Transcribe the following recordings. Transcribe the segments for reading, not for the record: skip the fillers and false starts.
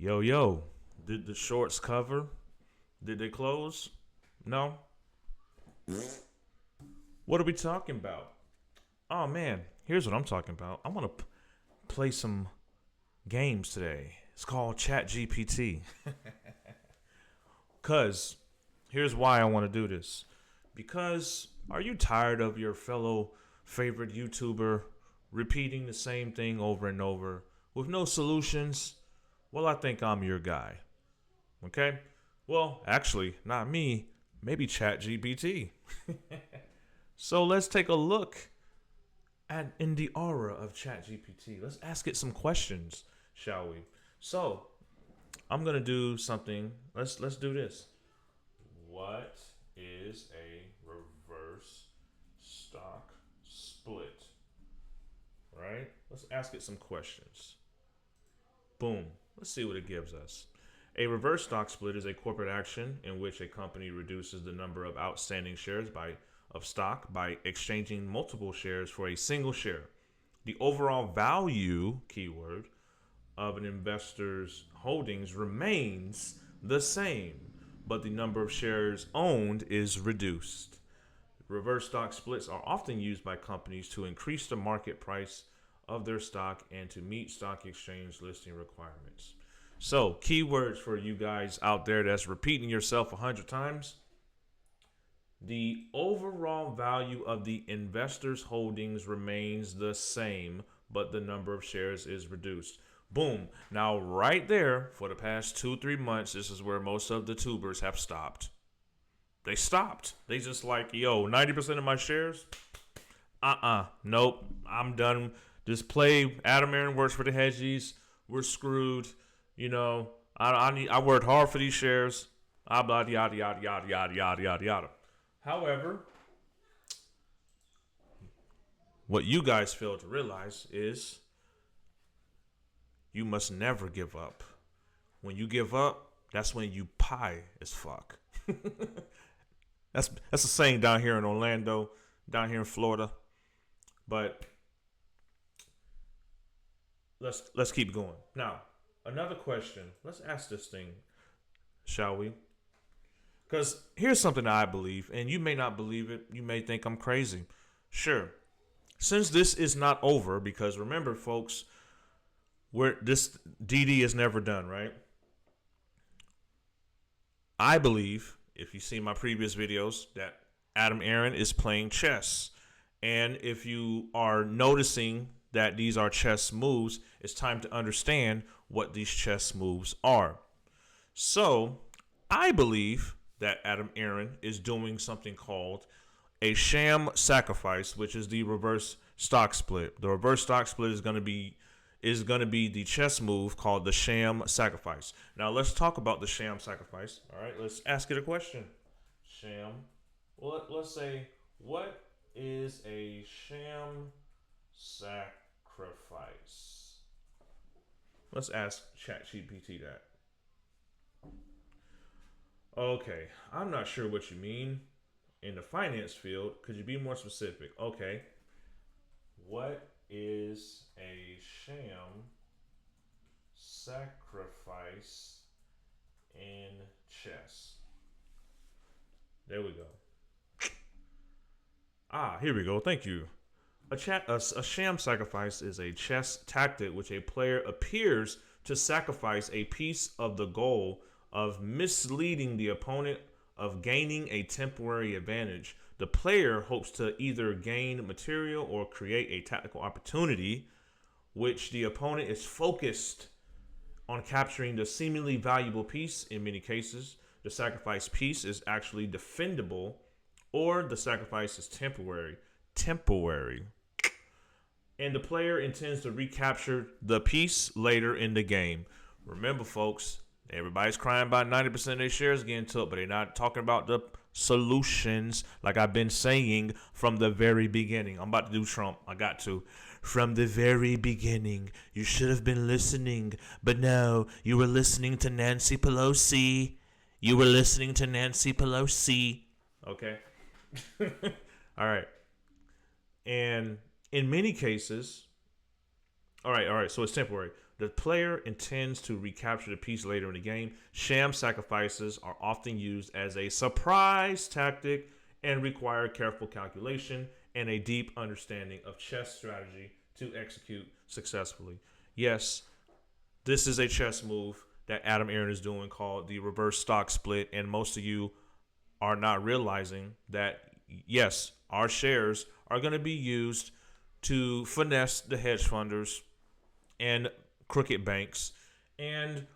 Yo, yo, did the shorts cover? Did they close? No? What are we talking about? Oh man, here's what I'm talking about. I want to play some games today. It's called Chat GPT. Cuz here's why I want to do this. Because are you tired of your fellow favorite YouTuber repeating the same thing over and over with no solutions? Well, I think I'm your guy. Okay? Well, actually, not me. Maybe ChatGPT. So let's take a look at in the aura of ChatGPT. Let's ask it some questions, shall we? So I'm gonna do something. Let's do this. What is a reverse stock split? Right? Let's ask it some questions. Boom. Let's see what it gives us. A reverse stock split is a corporate action in which a company reduces the number of outstanding shares of stock by exchanging multiple shares for a single share. The overall value, keyword, of an investor's holdings remains the same, but the number of shares owned is reduced. Reverse stock splits are often used by companies to increase the market price of their stock and to meet stock exchange listing requirements. So, keywords for you guys out there that's repeating yourself 100 times. The overall value of the investor's holdings remains the same, but the number of shares is reduced. Boom. Now, right there, for the past 2-3 months, this is where most of the tubers have stopped. They stopped. They just like, yo, 90% of my shares? Nope. I'm done. Just play. Adam Aaron works for the hedgies. We're screwed. I worked hard for these shares. Yada yada yada yada yada yada yada yada. However, what you guys fail to realize is you must never give up. When you give up, that's when you pie as fuck. That's a saying down here in Orlando, down here in Florida. But let's keep going. Now, another question. Let's ask this thing, shall we? Because here's something that I believe, and you may not believe it. You may think I'm crazy. Sure. Since this is not over, because remember, folks, this DD is never done, right? I believe, if you see my previous videos, that Adam Aaron is playing chess. And if you are noticing that these are chess moves, it's time to understand what these chess moves are. So, I believe that Adam Aaron is doing something called a sham sacrifice, which is the reverse stock split. The reverse stock split is going to be the chess move called the sham sacrifice. Now let's talk about the sham sacrifice. All right, let's ask it a question. Sham. Well, let's say, what is a sham sacrifice? Let's ask ChatGPT that. Okay, I'm not sure what you mean. In the finance field, could you be more specific? Okay. What is a sham sacrifice in chess? There we go. Here we go. Thank you. A sham sacrifice is a chess tactic which a player appears to sacrifice a piece of the goal of misleading the opponent of gaining a temporary advantage. The player hopes to either gain material or create a tactical opportunity, which the opponent is focused on capturing the seemingly valuable piece. In many cases, the sacrificed piece is actually defendable, or the sacrifice is temporary. And the player intends to recapture the piece later in the game. Remember, folks, everybody's crying about 90% of their shares getting took, but they're not talking about the solutions, like I've been saying from the very beginning. I'm about to do Trump. I got to. From the very beginning, you should have been listening, but no, you were listening to Nancy Pelosi. Okay. All right. And in many cases, all right, so it's temporary. The player intends to recapture the piece later in the game. Sham sacrifices are often used as a surprise tactic and require careful calculation and a deep understanding of chess strategy to execute successfully. Yes, this is a chess move that Adam Aaron is doing called the reverse stock split, and most of you are not realizing that, yes, our shares are going to be used to finesse the hedge funders and crooked banks. And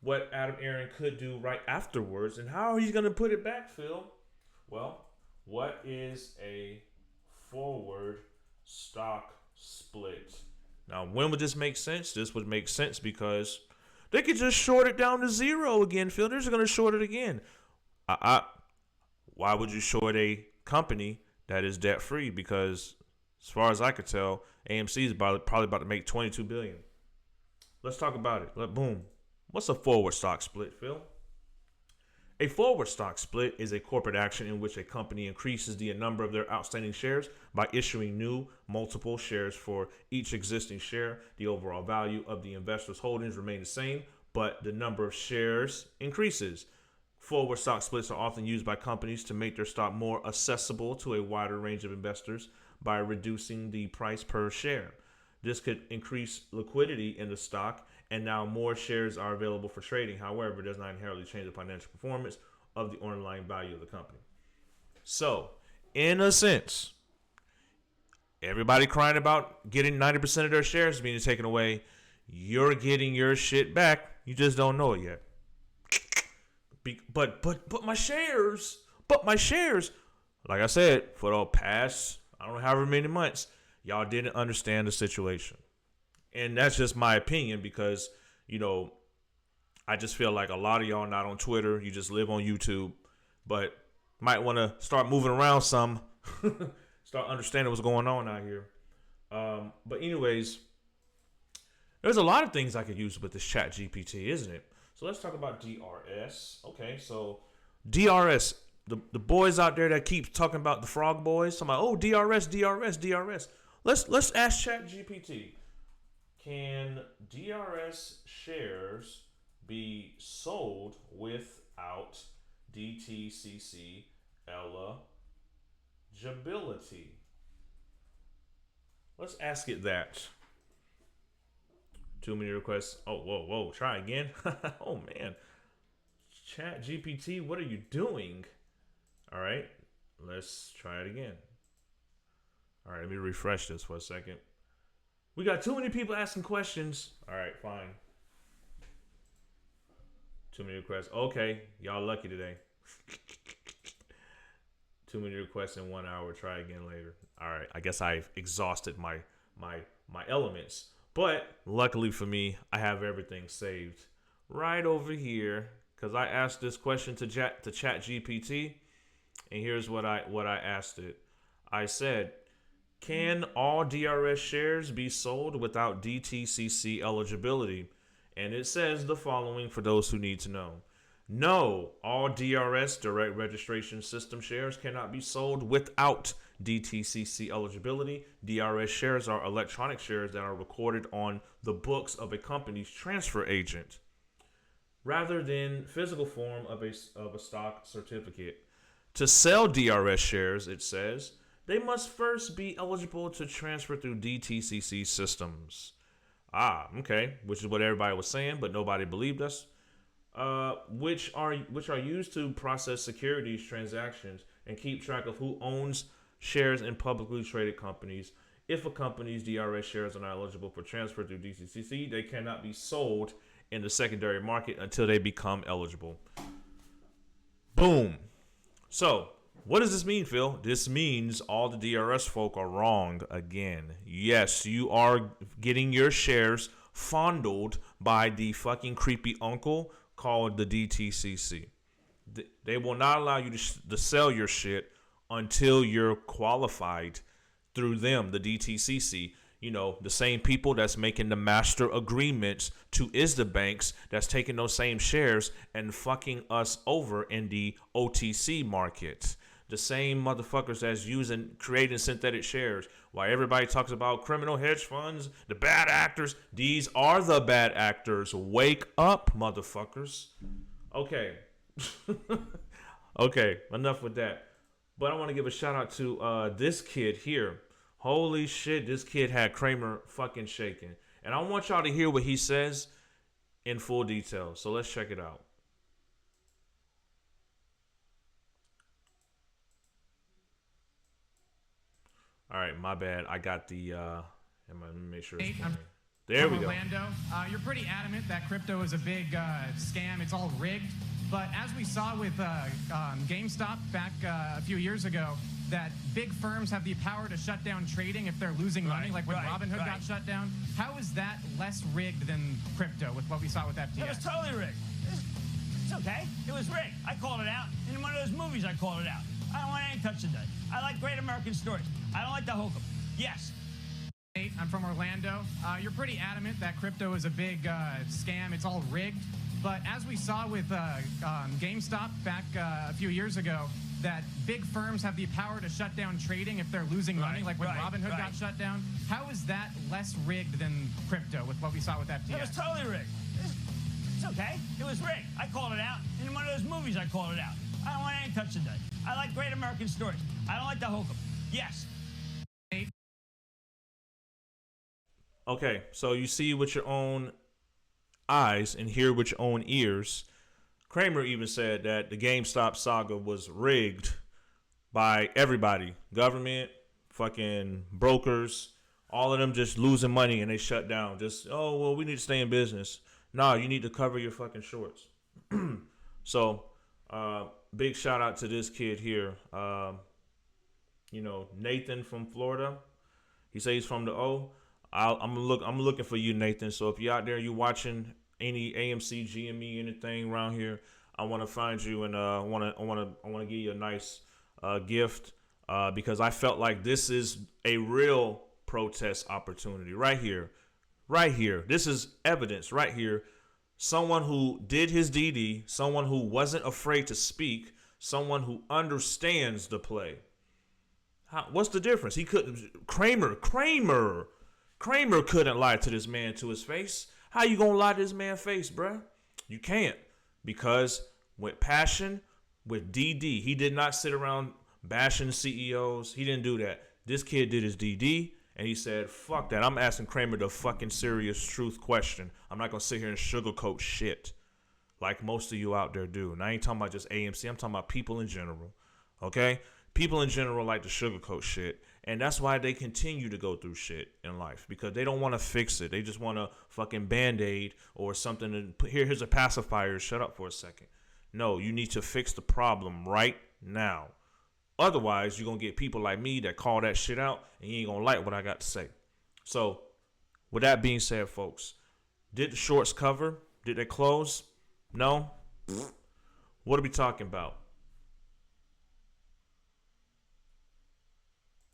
what Adam Aaron could do right afterwards, and how he's going to put it back, Phil. Well, what is a forward stock split? Now, when would this make sense? This would make sense because they could just short it down to zero again, Phil. They're just going to short it again. Why would you short a company that is debt free? Because as far as I could tell, AMC is probably about to make $22 billion. Let's talk about it. Boom. What's a forward stock split, Phil? A forward stock split is a corporate action in which a company increases the number of their outstanding shares by issuing new multiple shares for each existing share. The overall value of the investor's holdings remain the same, but the number of shares increases. Forward stock splits are often used by companies to make their stock more accessible to a wider range of investors by reducing the price per share. This could increase liquidity in the stock, and now more shares are available for trading. However, it does not inherently change the financial performance of the underlying value of the company. So, in a sense, everybody crying about getting 90% of their shares being taken away, you're getting your shit back. You just don't know it yet. But my shares, like I said, for the past, I don't know, however many months, y'all didn't understand the situation. And that's just my opinion because, I just feel like a lot of y'all not on Twitter. You just live on YouTube, but might want to start moving around some, start understanding what's going on out here. But anyways, there's a lot of things I could use with this chat GPT, isn't it? So let's talk about DRS. Okay, so DRS, the boys out there that keep talking about the frog boys, talking about, oh, DRS. Let's ask ChatGPT. Can DRS shares be sold without DTCC eligibility? Let's ask it that. Too many requests. Oh, whoa. Try again. Oh, man. ChatGPT, what are you doing? All right. Let's try it again. All right, let me refresh this for a second. We got too many people asking questions. All right, fine. Too many requests. Okay, y'all lucky today. Too many requests in 1 hour. Try again later. All right, I guess I've exhausted my elements. But luckily for me, I have everything saved right over here because I asked this question to ChatGPT, and here's what I asked it. I said, can all DRS shares be sold without DTCC eligibility? And it says the following for those who need to know. No, all DRS, direct registration system shares, cannot be sold without DTCC eligibility. DRS shares are electronic shares that are recorded on the books of a company's transfer agent rather than physical form of a stock certificate. To sell DRS shares, it says, they must first be eligible to transfer through DTCC systems. Okay, which is what everybody was saying, but nobody believed us. Which are used to process securities transactions and keep track of who owns shares in publicly traded companies. If a company's DRS shares are not eligible for transfer through DTCC, they cannot be sold in the secondary market until they become eligible. Boom. So, what does this mean, Phil? This means all the DRS folk are wrong again. Yes, you are getting your shares fondled by the fucking creepy uncle called the DTCC. They will not allow you to sell your shit until you're qualified through them, the DTCC. The same people that's making the master agreements to ISDA banks that's taking those same shares and fucking us over in the OTC market. The same motherfuckers that's creating synthetic shares. Why everybody talks about criminal hedge funds, the bad actors. These are the bad actors. Wake up, motherfuckers. Okay. Okay, enough with that. But I want to give a shout out to this kid here. Holy shit, this kid had Kramer fucking shaking. And I want y'all to hear what he says in full detail. So let's check it out. All right, my bad. I got the. Let me make sure it's playing. There we go. Orlando, you're pretty adamant that crypto is a big scam. It's all rigged. But as we saw with GameStop back a few years ago, that big firms have the power to shut down trading if they're losing money, like when Robinhood got shut down. How is that less rigged than crypto with what we saw with FTX? It was totally rigged. It's okay. It was rigged. I called it out. In one of those movies, I called it out. I don't want any touching that. I like great American stories. I don't like the hokum. Yes. I'm from Orlando. You're pretty adamant that crypto is a big scam. It's all rigged. But as we saw with GameStop back a few years ago, that big firms have the power to shut down trading if they're losing money, like when Robinhood got shut down. How is that less rigged than crypto with what we saw with FTX? It was totally rigged. It's okay. It was rigged. I called it out. In one of those movies, I called it out. I don't want any touching that. I like great American stories. I don't like the hokum. Yes. Okay, so you see with your own eyes and hear with your own ears. Kramer even said that the GameStop saga was rigged by everybody. Government, fucking brokers, all of them just losing money and they shut down. Just, oh, well, we need to stay in business. No, you need to cover your fucking shorts. So, big shout out to this kid here. Nathan from Florida. He says he's from the O. I'm looking for you, Nathan. So if you're out there, you watching any AMC, GME, anything around here, I want to find you and I want to give you a nice gift because I felt like this is a real protest opportunity right here. This is evidence right here. Someone who did his DD, someone who wasn't afraid to speak, someone who understands the play. What's the difference? He couldn't. Kramer couldn't lie to this man to his face. How you gonna lie to this man's face, bruh? You can't. Because with passion, with DD, he did not sit around bashing CEOs. He didn't do that. This kid did his DD, and he said, fuck that. I'm asking Kramer the fucking serious truth question. I'm not gonna sit here and sugarcoat shit like most of you out there do. And I ain't talking about just AMC. I'm talking about people in general. Okay? People in general like to sugarcoat shit. And that's why they continue to go through shit in life, because they don't want to fix it. They just want to fucking Band-Aid or something. And here's a pacifier. Shut up for a second. No, you need to fix the problem right now. Otherwise, you're going to get people like me that call that shit out and you ain't going to like what I got to say. So, with that being said, folks, did the shorts cover? Did they close? No? What are we talking about?